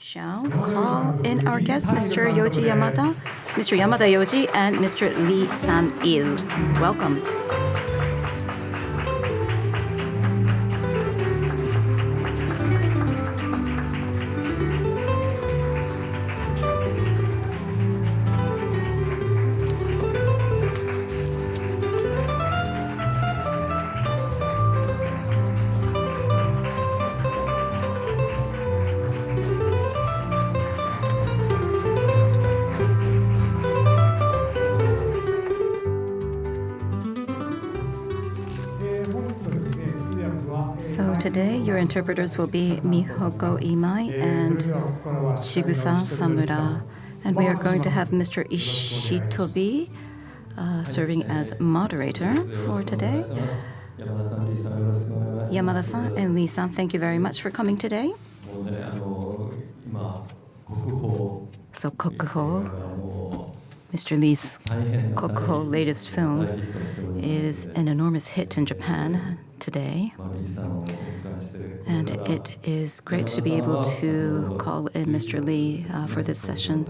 shall call in our guests, Mr. Yamada Yoji, and Mr. Lee San-il. Welcome. So today your interpreters will be Mihoko Imai and Chigusa Samura. And we are going to have Mr. Ishitobi serving as moderator for today. Yamada-san and Lee-san, thank you very much for coming today. So Kokuho, Mr. Lee's Kokuho latest film, is an enormous hit in Japan today. And it is great to be able to call in Mr. Lee for this session.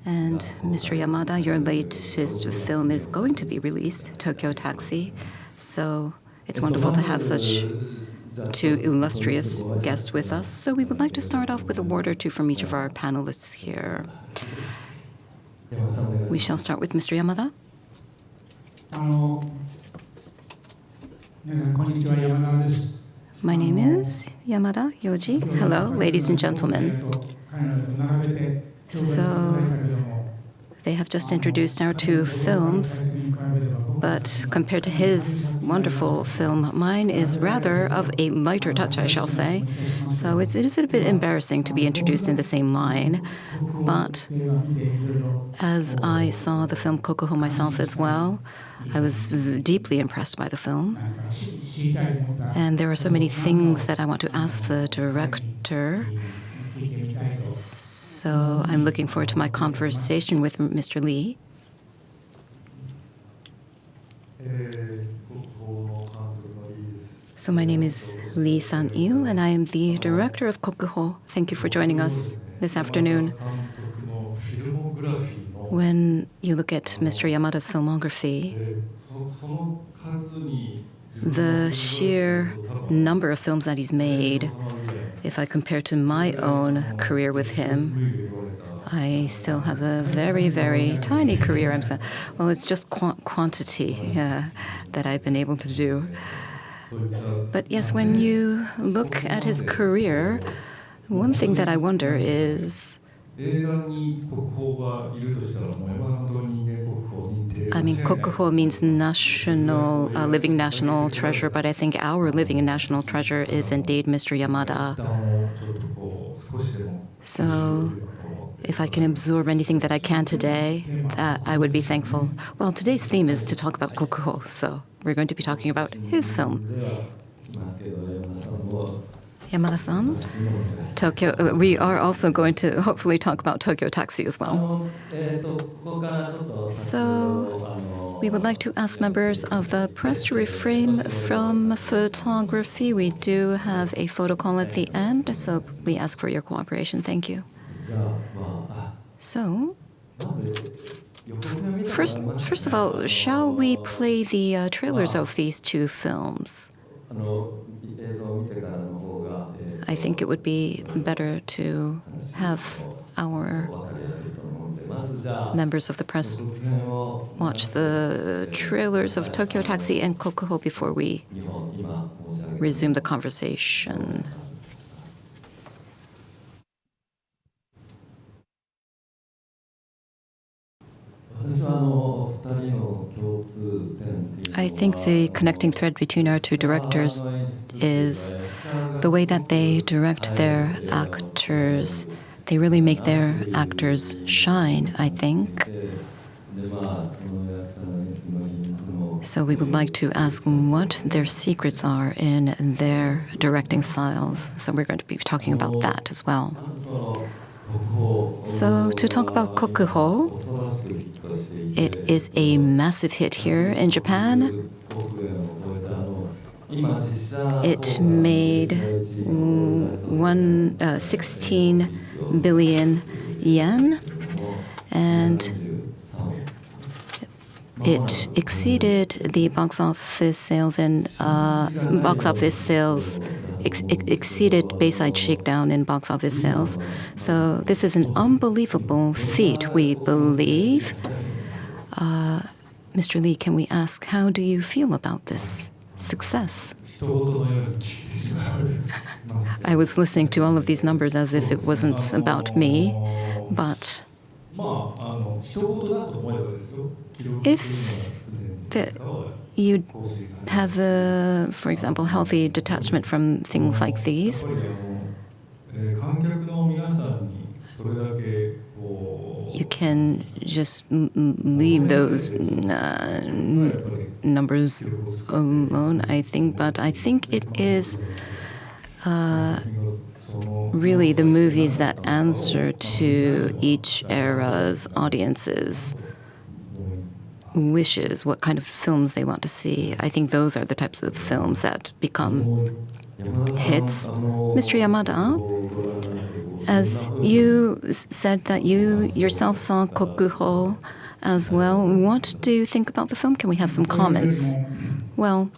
And Mr. Yamada, your latest film is going to be released, Tokyo Taxi. So it's wonderful to have such two illustrious guests with us. So we would like to start off with a word or two from each of our panelists here. We shall start with Mr. Yamada. My name is Yamada Yoji. Hello, ladies and gentlemen. So they have just introduced our two films, but compared to his wonderful film, mine is rather of a lighter touch, I shall say. So it is a bit embarrassing to be introduced in the same line. But as I saw the film Kokuho myself as well, I was deeply impressed by the film. And there are so many things that I want to ask the director. So I'm looking forward to my conversation with Mr. Lee. So my name is Lee San-il, and I am the director of Kokuho. Thank you for joining us this afternoon. When you look at Mr. Yamada's filmography, the sheer number of films that he's made, if I compare to my own career with him, I still have a very, very tiny career. Well, it's just quantity that I've been able to do. But yes, when you look at his career, one thing that I wonder is, Kokuho means national, living national treasure, but I think our living national treasure is indeed Mr. Yamada. So if I can absorb anything that I can today, that I would be thankful. Well, today's theme is to talk about Kokuho, so we're going to be talking about his film. Yamada-san, Tokyo. We are also going to hopefully talk about Tokyo Taxi as well. So we would like to ask members of the press to refrain from photography. We do have a photo call at the end, so we ask for your cooperation. Thank you. So, first of all, shall we play the trailers of these two films? I think it would be better to have our members of the press watch the trailers of Tokyo Taxi and Kokuho before we resume the conversation. I think the connecting thread between our two directors is the way that they direct their actors. They really make their actors shine, I think. So we would like to ask what their secrets are in their directing styles. So we're going to be talking about that as well. So to talk about Kokuho, it is a massive hit here in Japan. it made 16 billion yen, and it exceeded the box office sales exceeded Bayside Shakedown in box office sales. So this is an unbelievable feat, we believe. Mr. Lee, can we ask, how do you feel about this success? I was listening to all of these numbers as if it wasn't about me, but if you have, for example, healthy detachment from things like these, you can just leave those numbers alone, I think. But I think it is really the movies that answer to each era's audiences' wishes, what kind of films they want to see. I think those are the types of films that become hits. Mr. Yamada, as you said that you yourself saw Kokuho as well, what do you think about the film? Can we have some comments? Well,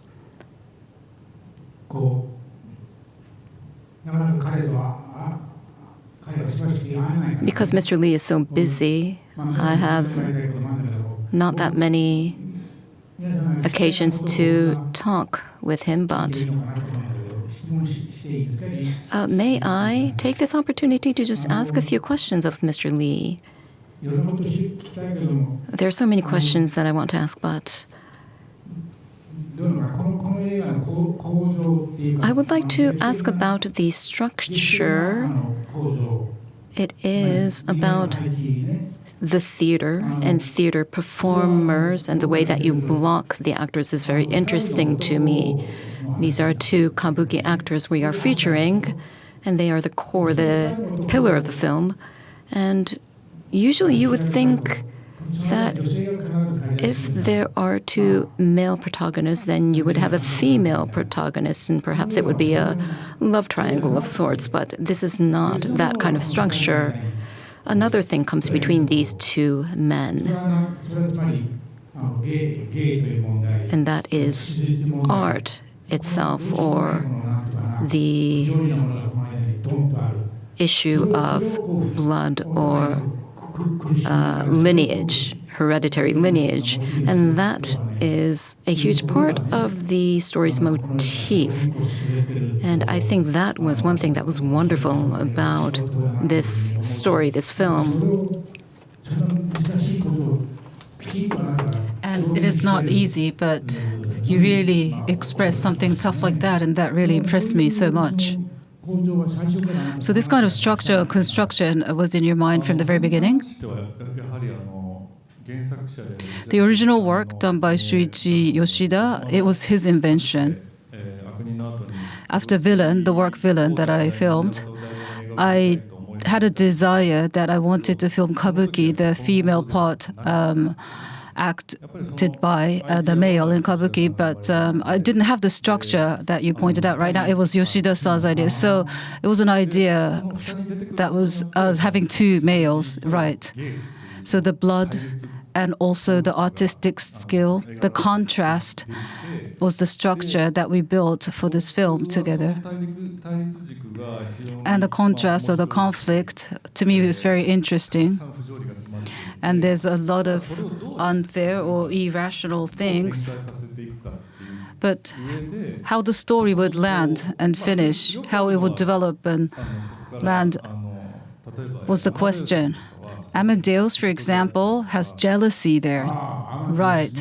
because Mr. Lee is so busy, I have not that many occasions to talk with him, but may I take this opportunity to just ask a few questions of Mr. Lee? There are so many questions that I want to ask, but I would like to ask about the structure. It is about the theater and theater performers, and the way that you block the actors is very interesting to me. These are two kabuki actors we are featuring, and they are the core, the pillar of the film. And usually you would think that if there are two male protagonists, then you would have a female protagonist, and perhaps it would be a love triangle of sorts, but this is not that kind of structure. Another thing comes between these two men, and that is art itself, or the issue of blood or lineage, hereditary lineage, and that is a huge part of the story's motif. And I think that was one thing that was wonderful about this story, this film. And it is not easy, but you really express something tough like that, and that really impressed me so much. So this kind of structure, construction was in your mind from the very beginning? The original work done by Shuichi Yoshida, it was his invention. After Villain, the work Villain that I filmed, I had a desire that I wanted to film kabuki, the female part acted by the male in kabuki, but I didn't have the structure that you pointed out right now. It was Yoshida-san's idea. So it was an idea that was having two males, right? So the blood and also the artistic skill, the contrast was the structure that we built for this film together. And the contrast or the conflict, to me, was very interesting. And there's a lot of unfair or irrational things. But how the story would land and finish, how it would develop and land, was the question. Amadeus, for example, has jealousy there. Right.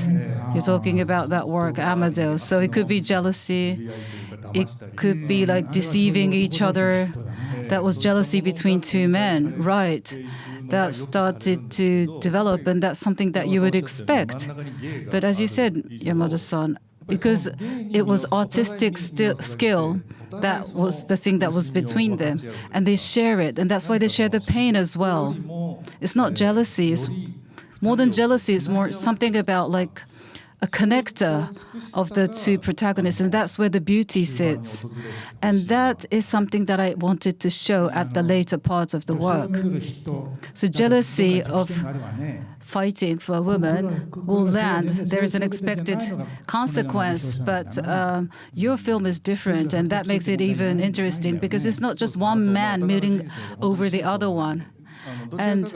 You're talking about that work, Amadeus. So it could be jealousy. It could be like deceiving each other. That was jealousy between two men. Right. That started to develop, and that's something that you would expect. But as you said, Yamada-san, because it was artistic skill, that was the thing that was between them. And they share it, and that's why they share the pain as well. It's not jealousy. It's more than jealousy. It's more something about like a connector of the two protagonists, and that's where the beauty sits. And that is something that I wanted to show at the later part of the work. So jealousy of fighting for a woman will land. There is an expected consequence, but your film is different, and that makes it even interesting because it's not just one man meeting over the other one. And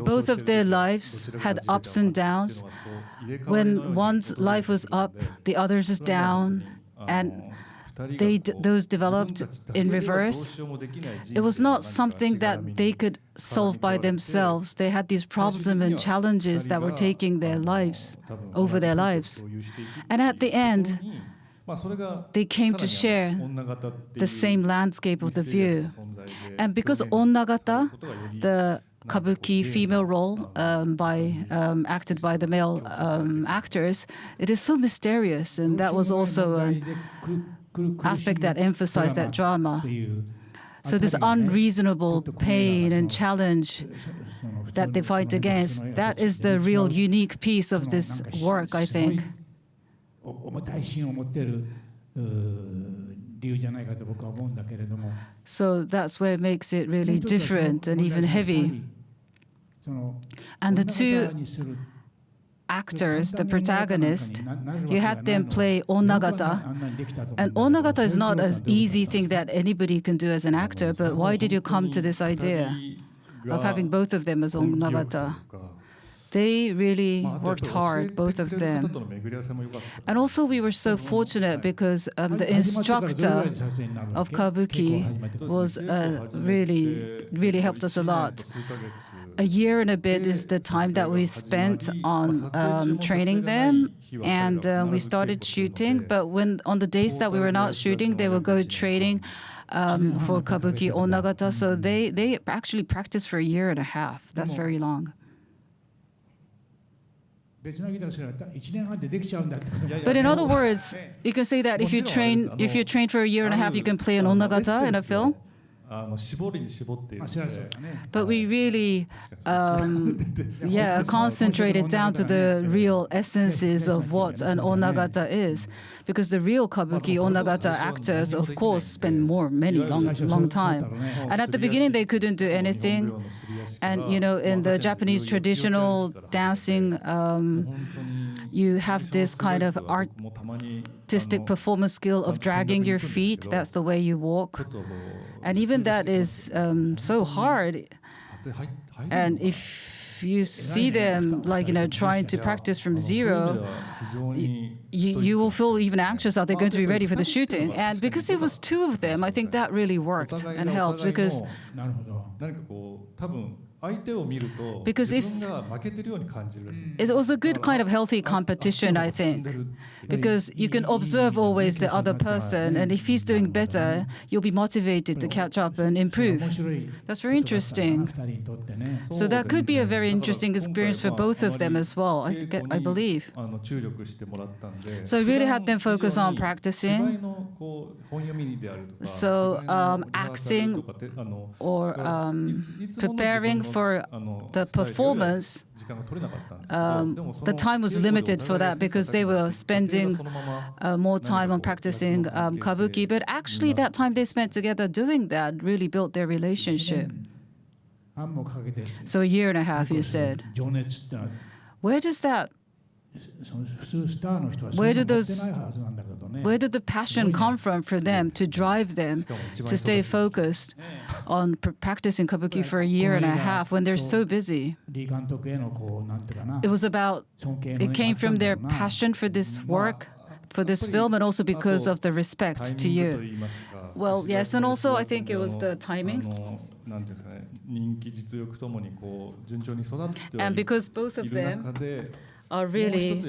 both of their lives had ups and downs. When one's life was up, the other's is down, and those developed in reverse. It was not something that they could solve by themselves. They had these problems and challenges that were taking their lives over their lives. And at the end, they came to share the same landscape of the view. And because Onnagata, the kabuki female role acted by the male actors, it is so mysterious, and that was also an aspect that emphasized that drama. So this unreasonable pain and challenge that they fight against, that is the real unique piece of this work, I think. So that's where it makes it really different and even heavy. And the two actors, the protagonist, you had them play Onnagata. And Onnagata is not an easy thing that anybody can do as an actor, but why did you come to this idea of having both of them as Onnagata? They really worked hard, both of them. And also we were so fortunate because the instructor of Kabuki was really helped us a lot. A year and a bit is the time that we spent on training them, and we started shooting. But on the days that we were not shooting, they would go training for Kabuki Onnagata. So they actually practiced for a year and a half. That's very long. But in other words, you can say that if you train for a year and a half, you can play an Onnagata in a film. But we really concentrated down to the real essences of what an Onnagata is, because the real Kabuki Onnagata actors, of course, spend long time. And at the beginning, they couldn't do anything. And in the Japanese traditional dancing, you have this kind of artistic performance skill of dragging your feet. That's the way you walk. And even that is so hard. And if you see them trying to practice from zero, you will feel even anxious. Are they going to be ready for the shooting? And because it was two of them, I think that really worked and helped because if it was a good kind of healthy competition, I think, because you can observe always the other person, and if he's doing better, you'll be motivated to catch up and improve. That's very interesting. So that could be a very interesting experience for both of them as well, I believe. So I really had them focus on practicing. So acting or preparing for the performance, the time was limited for that because they were spending more time on practicing kabuki. But actually, that time they spent together doing that really built their relationship. So a year and a half, you said. Where did the passion come from for them to drive them to stay focused on practicing kabuki for a year and a half when they're so busy? It came from their passion for this work, for this film, and also because of the respect to you. Well, yes, and also I think it was the timing. And because both of them are really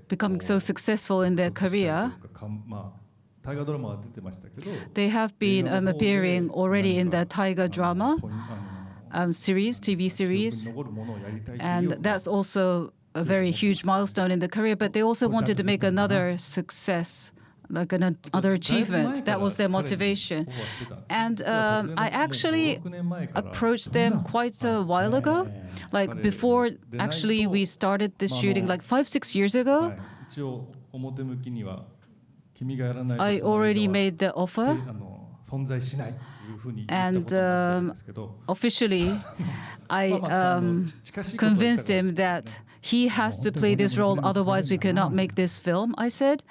becoming so successful in their career, they have been appearing already in the Taiga drama series, TV series, and that's also a very huge milestone in the career. But they also wanted to make another success like another achievement. That was their motivation. And I actually approached them quite a while ago. Like before, actually, we started this shooting like 5-6 years ago. I already made the offer. And officially, I convinced him that he has to play this role, otherwise we cannot make this film, I said.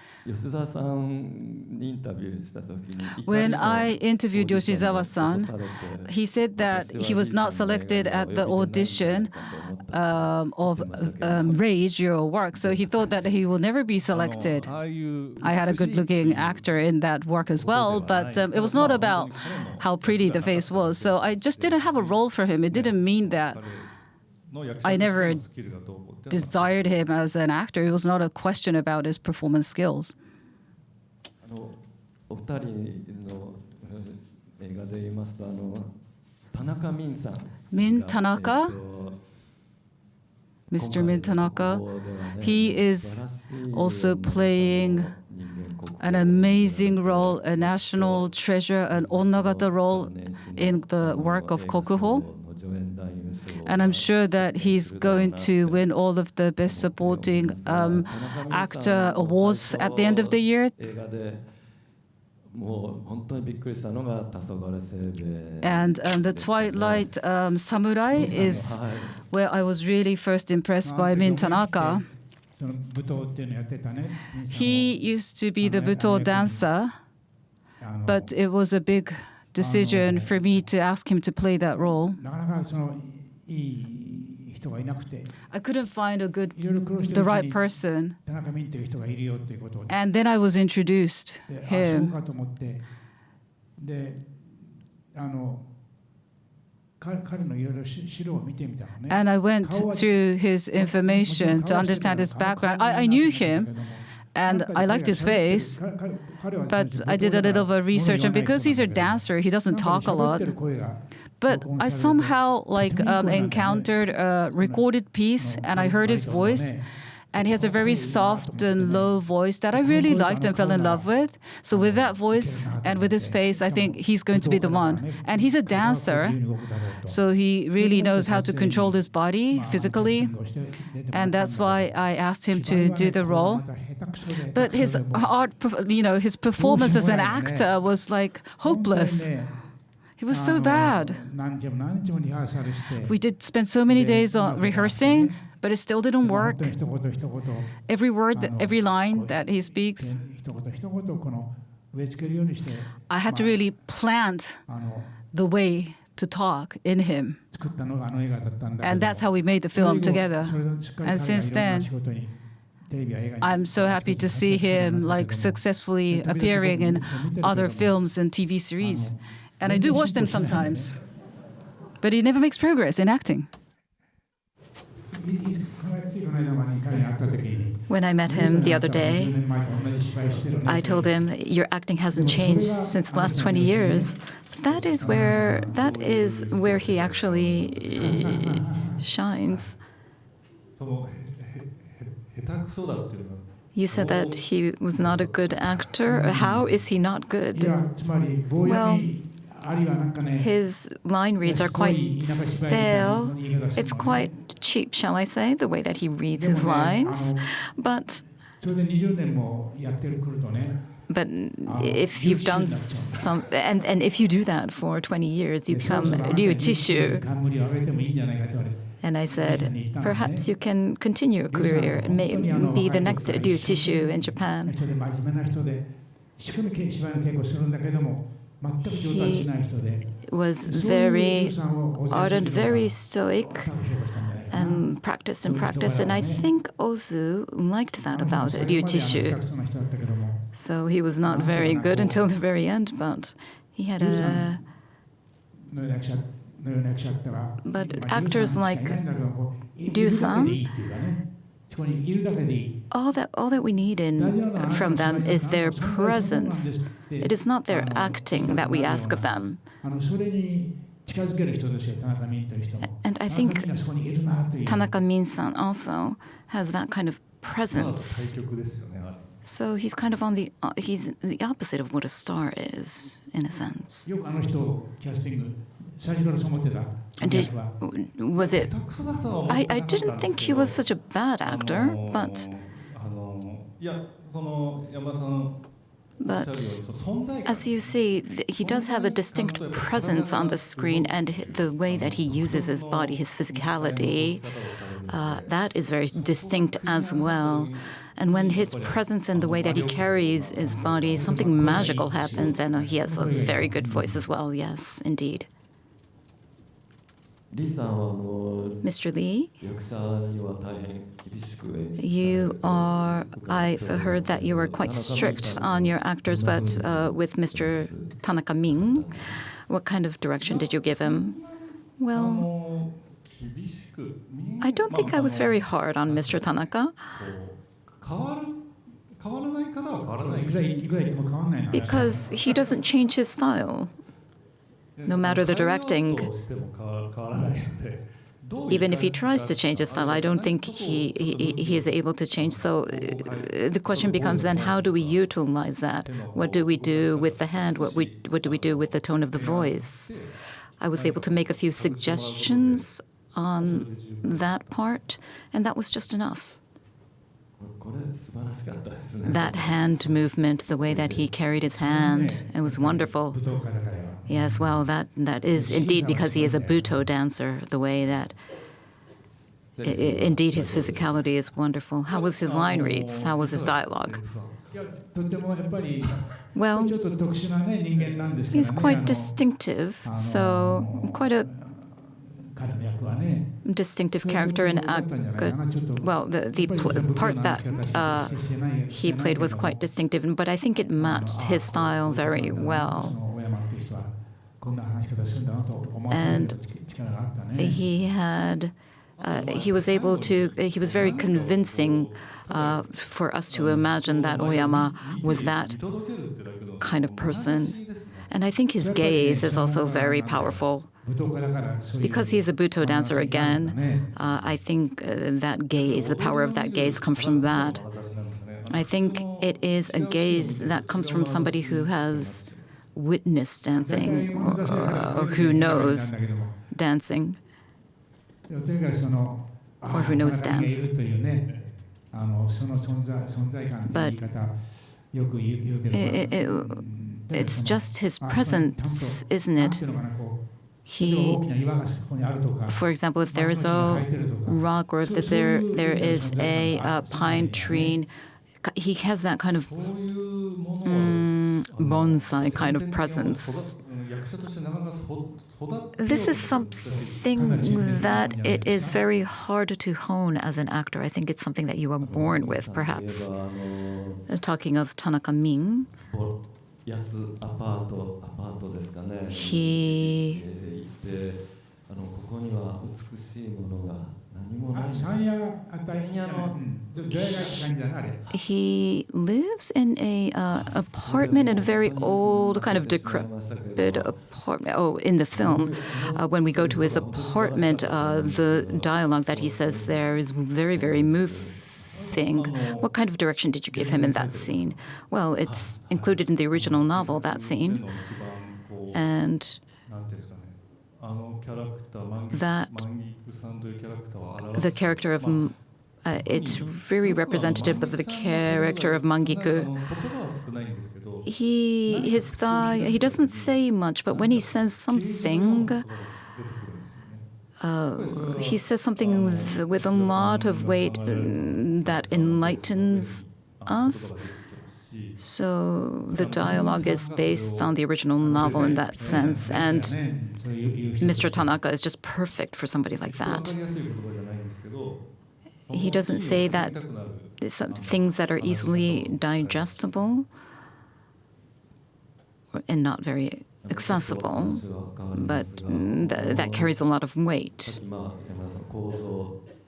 When I interviewed Yoshizawa-san, he said that he was not selected at the audition of Rage, Your Work, so he thought that he will never be selected. I had a good-looking actor in that work as well, but it was not about how pretty the face was, so I just didn't have a role for him. It didn't mean that I never desired him as an actor. It was not a question about his performance skills. Min Tanaka, Mr. Min Tanaka, he is also playing an amazing role, a national treasure, an onnagata role in the work of Kokuho. And I'm sure that he's going to win all of the Best Supporting Actor awards at the end of the year. And the Twilight Samurai is where I was really first impressed by Min Tanaka. He used to be the Buto dancer, but it was a big decision for me to ask him to play that role. I couldn't find the right person. And then I was introduced him. And I went through his information to understand his background. I knew him, and I liked his face, but I did a little bit of research, and because he's a dancer, he doesn't talk a lot. But I somehow encountered a recorded piece, and I heard his voice, and he has a very soft and low voice that I really liked and fell in love with. So with that voice and with his face, I think he's going to be the one. And he's a dancer, so he really knows how to control his body physically, and that's why I asked him to do the role. But his his performance as an actor was like hopeless. He was so bad. We did spend so many days on rehearsing, but it still didn't work. Every word, every line that he speaks, I had to really plant the way to talk in him. And that's how we made the film together. And since then, I'm so happy to see him successfully appearing in other films and TV series. And I do watch them sometimes. But he never makes progress in acting. When I met him the other day, I told him, your acting hasn't changed since the last 20 years. That is where he actually shines. You said that he was not a good actor. How is he not good? Well, his line reads are quite stale. It's quite cheap, shall I say, the way that he reads his lines. But if you've done some, and if you do that for 20 years, you become Ryu Chishu. And I said, perhaps you can continue your career and be the next Ryu Chishu in Japan. He was very ardent, very stoic, and practiced, and I think Ozu liked that about Ryu Chishu. So he was not very good until the very end, but he had a... But actors like Ryu-san, all that we need from them is their presence. It is not their acting that we ask of them. And I think Tanaka Min-san also has that kind of presence. So he's kind of he's the opposite of what a star is, in a sense. And was it? I didn't think he was such a bad actor, but as you see, he does have a distinct presence on the screen, and the way that he uses his body, his physicality, that is very distinct as well. And when his presence and the way that he carries his body, something magical happens, and he has a very good voice as well. Yes, indeed. Mr. Lee, I've heard that you are quite strict on your actors, but with Mr. Tanaka Ming, what kind of direction did you give him? Well, I don't think I was very hard on Mr. Tanaka. Because he doesn't change his style, no matter the directing. Even if he tries to change his style, I don't think he is able to change. So the question becomes then, how do we utilize that? What do we do with the hand? What do we do with the tone of the voice? I was able to make a few suggestions on that part, and that was just enough. That hand movement, the way that he carried his hand, it was wonderful. Yes, well, that is indeed because he is a Buto dancer, the way that indeed his physicality is wonderful. How was his line reads? How was his dialogue? Well, he's quite distinctive, so quite a distinctive character and well, the part that he played was quite distinctive, but I think it matched his style very well. And he was very convincing for us to imagine that Oyama was that kind of person. And I think his gaze is also very powerful. Because he's a Buto dancer again, I think that gaze, the power of that gaze comes from that. I think it is a gaze that comes from somebody who has witnessed dancing or who knows dancing or who knows dance. But it's just his presence, isn't it? For example, if there is a rock or if there is a pine tree, he has that kind of bonsai kind of presence. This is something that it is very hard to hone as an actor. I think it's something that you are born with, perhaps. Talking of Tanaka Ming, he lives in a apartment, in a very old, kind of decrepit apartment. Oh, in the film, when we go to his apartment, the dialogue that he says there is very, very moving. What kind of direction did you give him in that scene? Well, it's included in the original novel, that scene. And that the character of it's very representative of the character of Mangiku. His style, he doesn't say much, but when he says something, he says something with a lot of weight that enlightens us. So the dialogue is based on the original novel in that sense, and Mr. Tanaka is just perfect for somebody like that. He doesn't say that some things that are easily digestible and not very accessible, but that carries a lot of weight.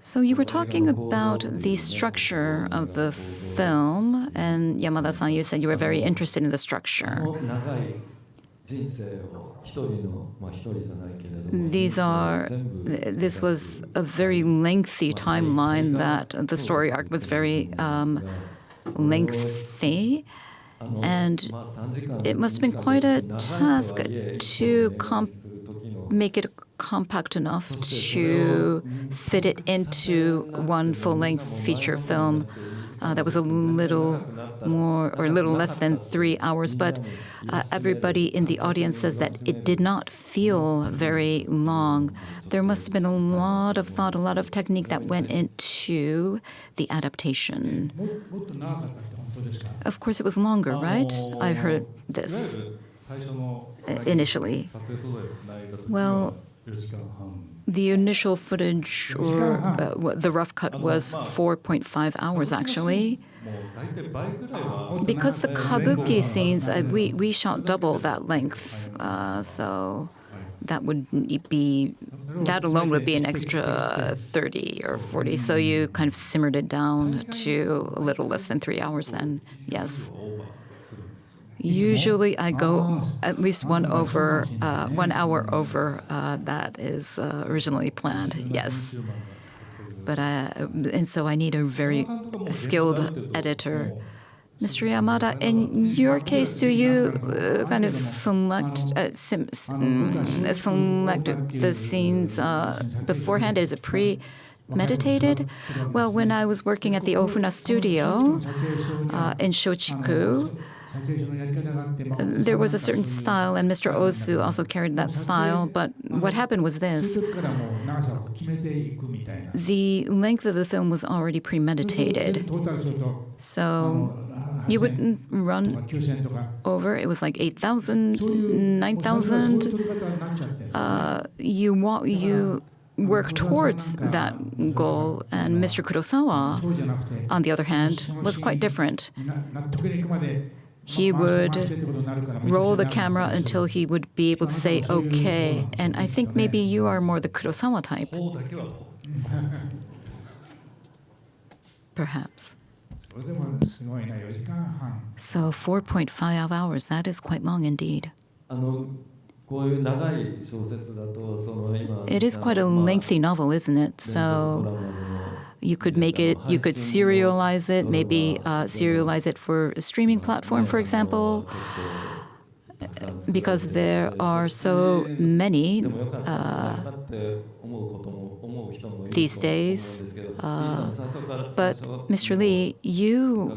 So you were talking about the structure of the film, and Yamada-san, you said you were very interested in the structure. This was a very lengthy timeline that the story arc was very lengthy, and it must have been quite a task to make it compact enough to fit it into one full-length feature film. That was a little more or a little less than 3 hours, but everybody in the audience says that it did not feel very long. There must have been a lot of thought, a lot of technique that went into the adaptation. Of course, it was longer, right? I heard this initially. Well, the initial footage, or the rough cut, was 4.5 hours, actually. Because the kabuki scenes, we shot double that length, so that alone would be an extra 30 or 40. So you kind of simmered it down to a little less than 3 hours then, yes. Usually I go at least 1 hour over that is originally planned, yes. But and so I need a very skilled editor. Mr. Yamada, in your case, do you kind of select the scenes beforehand? Is it premeditated? Well, when I was working at the Ofuna studio in Shochiku, there was a certain style, and Mr. Osu also carried that style. But what happened was this. The length of the film was already premeditated. So you wouldn't run over. It was like 8,000, 9,000. You work towards that goal. And Mr. Kurosawa, on the other hand, was quite different. He would roll the camera until he would be able to say, okay. And I think maybe you are more the Kurosawa type. Perhaps. So 4.5 hours, that is quite long indeed. It is quite a lengthy novel, isn't it? So you could serialize it, maybe serialize it for a streaming platform, for example, because there are so many these days. But Mr. Lee, you,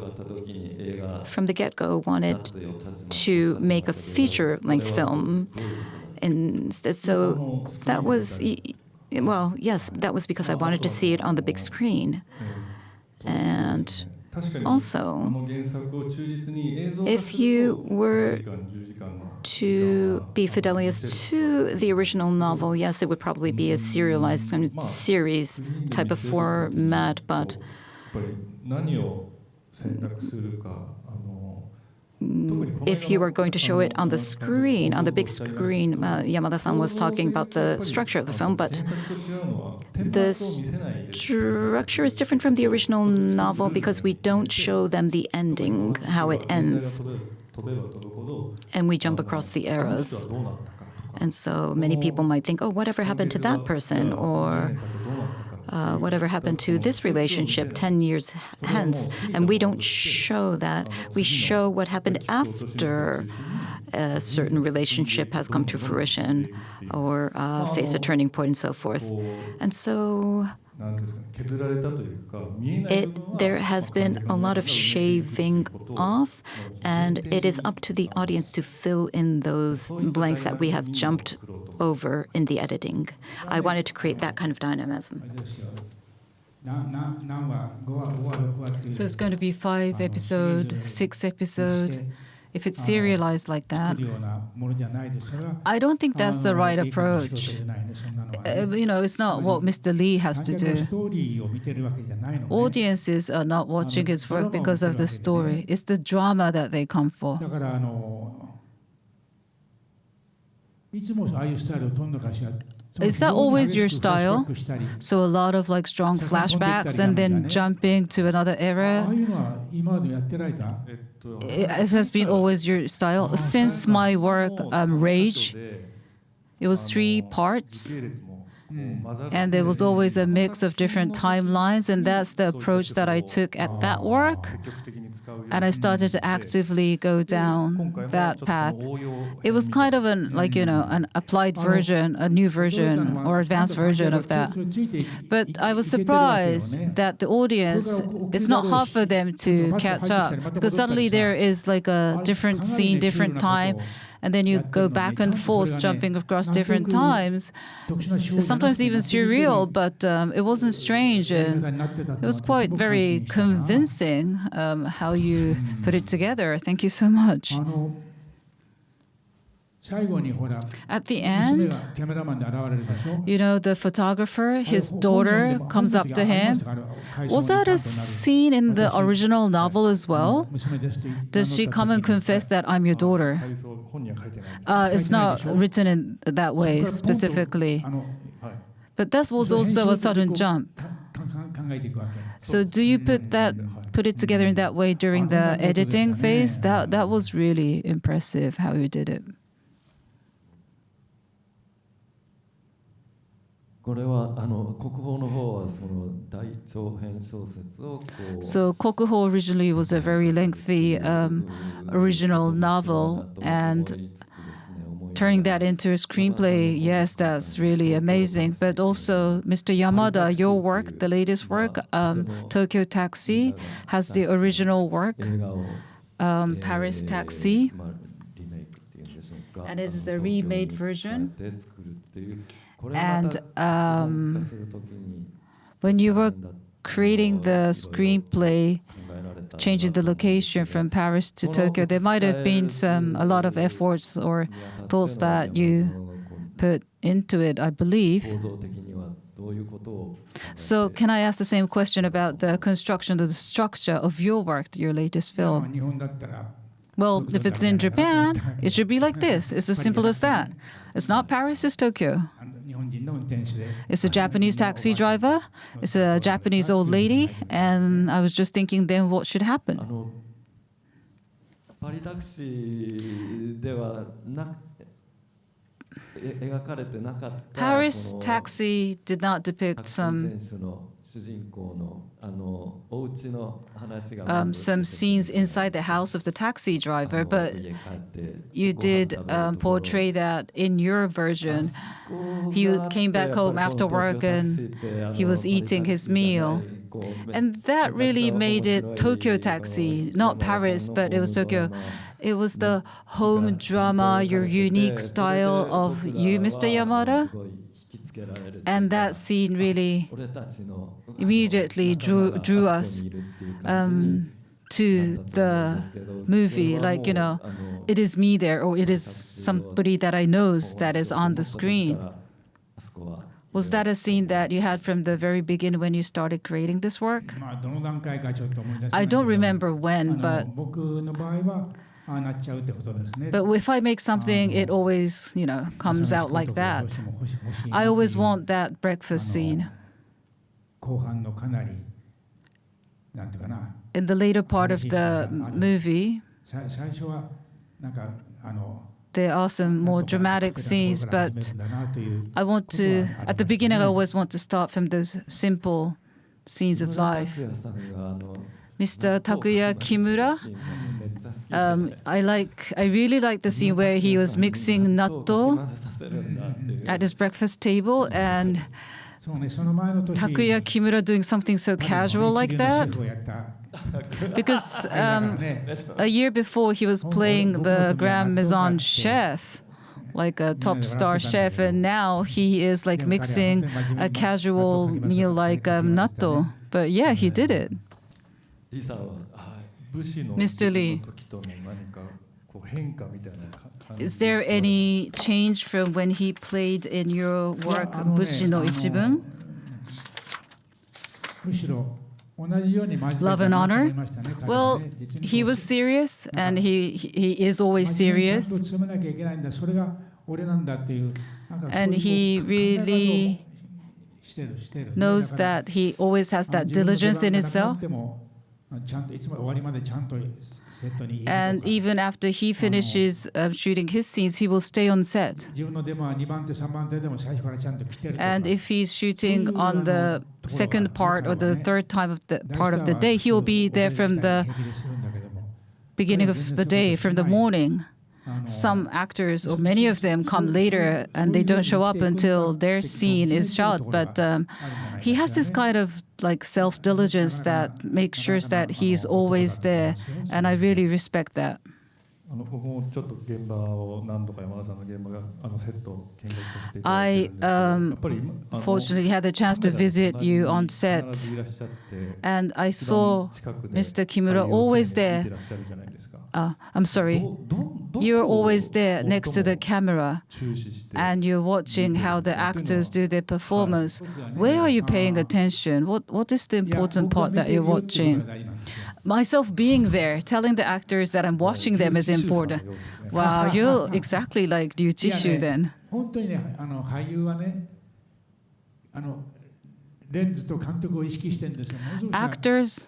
from the get-go, wanted to make a feature-length film. And so that was... Well, yes, that was because I wanted to see it on the big screen. And also, if you were to be fidelious to the original novel, yes, it would probably be a serialized kind of series type of format, but if you are going to show it on the screen, on the big screen, Yamada-san was talking about the structure of the film, but the structure is different from the original novel because we don't show them the ending, how it ends. And we jump across the eras. And so many people might think, oh, whatever happened to that person? Or whatever happened to this relationship 10 years hence? And we don't show that. We show what happened after a certain relationship has come to fruition or face a turning point and so forth. And so there has been a lot of shaving off, and it is up to the audience to fill in those blanks that we have jumped over in the editing. I wanted to create that kind of dynamism. So it's going to be 5 episode, 6 episode. If it's serialized like that, I don't think that's the right approach. It's not what Mr. Lee has to do. Audiences are not watching his work because of the story. It's the drama that they come for. Is that always your style? So a lot of like strong flashbacks and then jumping to another era? It has been always your style. Since my work, Rage, it was 3 parts. And there was always a mix of different timelines, and that's the approach that I took at that work. And I started to actively go down that path. It was kind of an applied version, a new version or advanced version of that. But I was surprised that the audience, it's not hard for them to catch up, because suddenly there is like a different scene, different time, and then you go back and forth, jumping across different times. It's sometimes even surreal, but it wasn't strange. And it was quite very convincing how you put it together. Thank you so much. At the end, the photographer, his daughter comes up to him. Was that a scene in the original novel as well? Does she come and confess that I'm your daughter? It's not written in that way specifically. But that was also a sudden jump. So do you put it together in that way during the editing phase? That was really impressive how you did it. So Kokuho originally was a very lengthy original novel, and turning that into a screenplay, yes, that's really amazing. But also, Mr. Yamada, your work, the latest work, Tokyo Taxi, has the original work, Paris Taxi, and it is a remade version. And when you were creating the screenplay, changing the location from Paris to Tokyo, there might have been a lot of efforts or thoughts that you put into it, I believe. So can I ask the same question about the construction of the structure of your work, your latest film? Well, if it's in Japan, it should be like this. It's as simple as that. It's not Paris, it's Tokyo. It's a Japanese taxi driver. It's a Japanese old lady. And I was just thinking then what should happen? Paris Taxi did not depict some scenes inside the house of the taxi driver, but you did portray that in your version. He came back home after work and he was eating his meal. And that really made it Tokyo Taxi, not Paris, but it was Tokyo. It was the home drama, your unique style of you, Mr. Yamada. And that scene really immediately drew us to the movie. Like, it is me there, or it is somebody that I know that is on the screen. Was that a scene that you had from the very beginning when you started creating this work? I don't remember when, but if I make something, it always, comes out like that. I always want that breakfast scene. In the later part of the movie, there are some more dramatic scenes, but I want to, at the beginning, I always want to start from those simple scenes of life. Mr. Takuya Kimura, I really like the scene where he was mixing natto at his breakfast table, and Takuya Kimura doing something so casual like that. Because a year before he was playing the Grand Maison chef, like a top star chef, and now he is like mixing a casual meal like natto. But yeah, he did it. Mr. Lee, is there any change from when he played in your work Bushi no Ichibun? Love and Honor? Well, he was serious, and he is always serious. And he really knows that he always has that diligence in himself. And even after he finishes shooting his scenes, he will stay on set. And if he's shooting on the second part or the third part of the day, he will be there from the beginning of the day, from the morning. Some actors, or many of them, come later and they don't show up until their scene is shot. But he has this kind of like self-diligence that makes sure that he's always there. And I really respect that. I fortunately had the chance to visit you on set, and I saw Mr. Kimura always there. I'm sorry. You're always there next to the camera, and you're watching how the actors do their performance. Where are you paying attention? What is the important part that you're watching? Myself being there, telling the actors that I'm watching them is important. Wow, you're exactly like Ryu Chishu then. Actors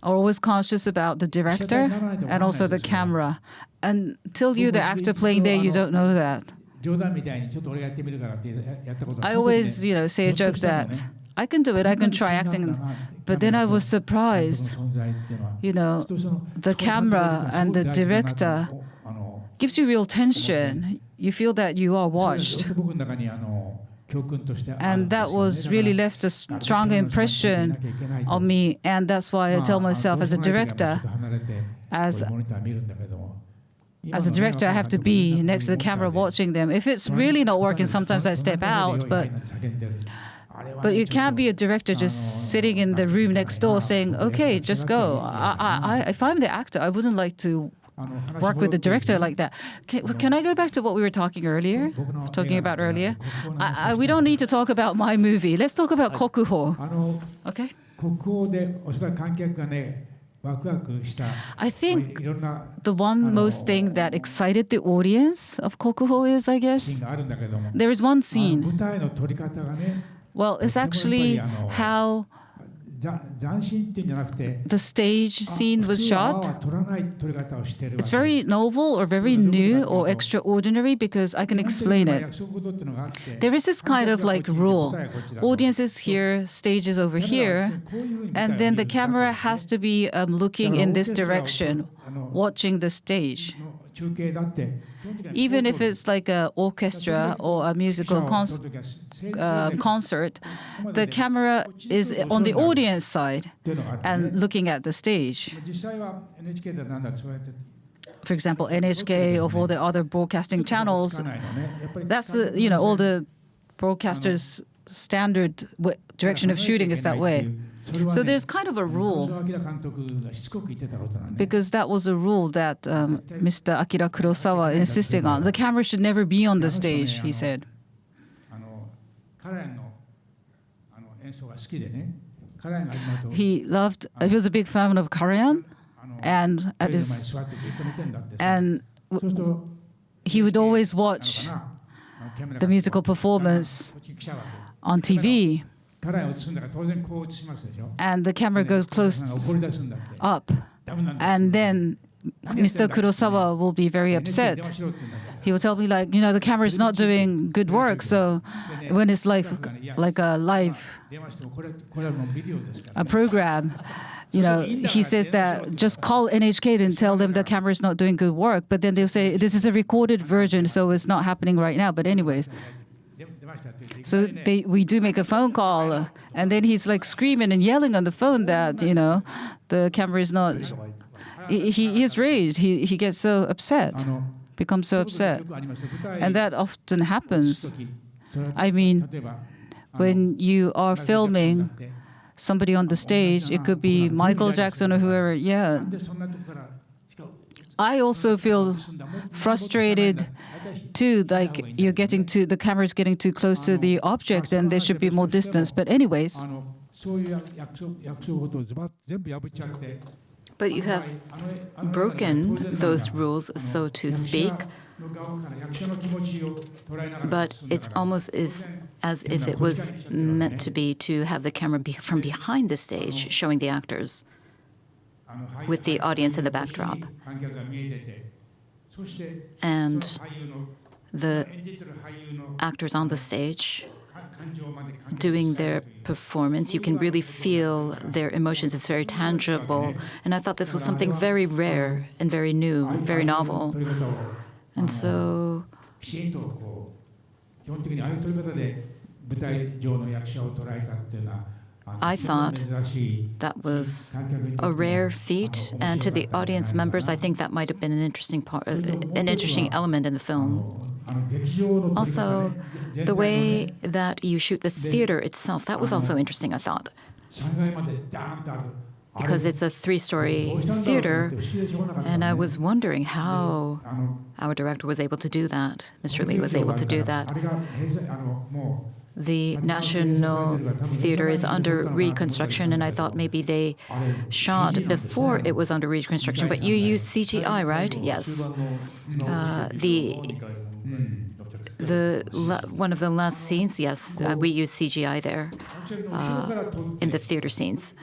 are always conscious about the director and also the camera. Until you're the actor playing there, you don't know that. I always, say a joke that I can do it, I can try acting. But then I was surprised. The camera and the director gives you real tension. You feel that you are watched. And that was really left a strong impression on me. And that's why I tell myself as a director, as a director, I have to be next to the camera watching them. If it's really not working, sometimes I step out. But you can't be a director just sitting in the room next door saying, okay, just go. If I'm the actor, I wouldn't like to work with the director like that. Can I go back to what we were talking about earlier? We don't need to talk about my movie. Let's talk about Kokuho. Okay? I think the one most thing that excited the audience of Kokuho is, I guess, there is one scene. Well, it's actually how the stage scene was shot. It's very novel or very new or extraordinary because I can explain it. There is this kind of like rule. Audience is here, stage is over here, and then the camera has to be looking in this direction, watching the stage. Even if it's like an orchestra or a musical concert, the camera is on the audience side and looking at the stage. For example, NHK or all the other broadcasting channels, that's all the broadcasters' standard direction of shooting is that way. So there's kind of a rule, because that was a rule that Mr. Akira Kurosawa insisted on. The camera should never be on the stage, he said. He was a big fan of Karajan, and he would always watch the musical performance on TV. And the camera goes close up, and then Mr. Kurosawa will be very upset. He will tell me the camera is not doing good work. So when it's like a live program, he says that just call NHK and tell them the camera is not doing good work. But then they'll say this is a recorded version, so it's not happening right now. But anyways. So we do make a phone call, and then he's like screaming and yelling on the phone that the camera is not. He is raised. He gets so upset, becomes so upset, and that often happens. I mean, when you are filming somebody on the stage, it could be Michael Jackson or whoever. Yeah. I also feel frustrated too, like the camera's getting too close to the object and there should be more distance. But anyways. But you have broken those rules, so to speak. But it's almost as if it was meant to be to have the camera be from behind the stage, showing the actors. with the audience in the backdrop. And the actors on the stage doing their performance, you can really feel their emotions. It's very tangible. And I thought this was something very rare and very new, very novel. And so I thought that was a rare feat, and to the audience members, I think that might have been an interesting element in the film. Also, the way that you shoot the theater itself, that was also interesting, I thought. Because it's a 3-story theater, and I was wondering how our director was able to do that. Mr. Lee was able to do that. The National Theater is under reconstruction, and I thought maybe they shot before it was under reconstruction. But you use CGI, right? Yes. One of the last scenes, yes, we use CGI there in the theater scenes.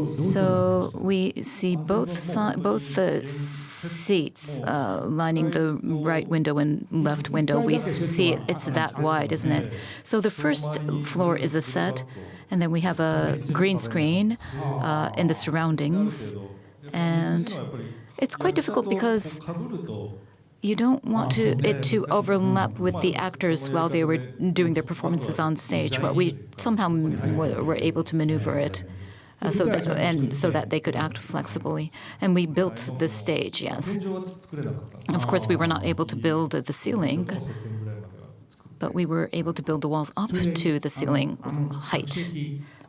So we see both the seats lining the right window and left window. We see it's that wide, isn't it? So the first floor is a set, and then we have a green screen in the surroundings. And it's quite difficult because you don't want it to overlap with the actors while they were doing their performances on stage, but we somehow were able to maneuver it. So that they could act flexibly. And we built the stage, yes. Of course, we were not able to build the ceiling, but we were able to build the walls up to the ceiling height.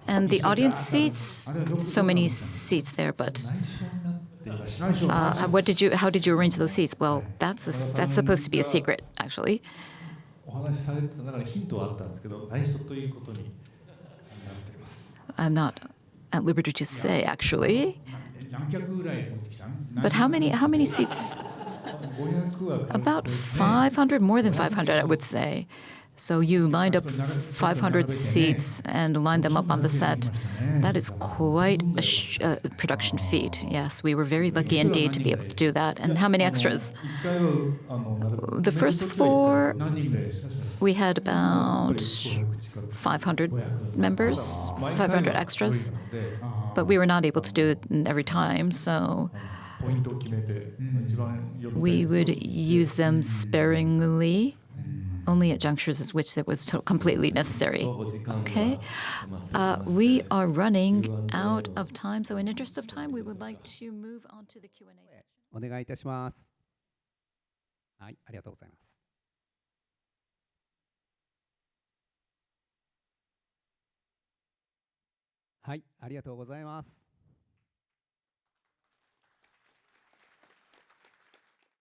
And the audience seats, so many seats there, but how did you arrange those seats? Well, that's supposed to be a secret, actually. I'm not at liberty to say, actually. But how many seats? About 500, more than 500, I would say. So you lined up 500 seats and lined them up on the set. That is quite a production feat. Yes, we were very lucky indeed to be able to do that. And how many extras? The first floor, we had about 500 members, 500 extras. But we were not able to do it every time, so we would use them sparingly, only at junctures at which it was completely necessary. Okay, we are running out of time, so in interest of time, we would like to move on to the Q&A session. お願いいたします。はい、ありがとうございます。はい、ありがとうございます。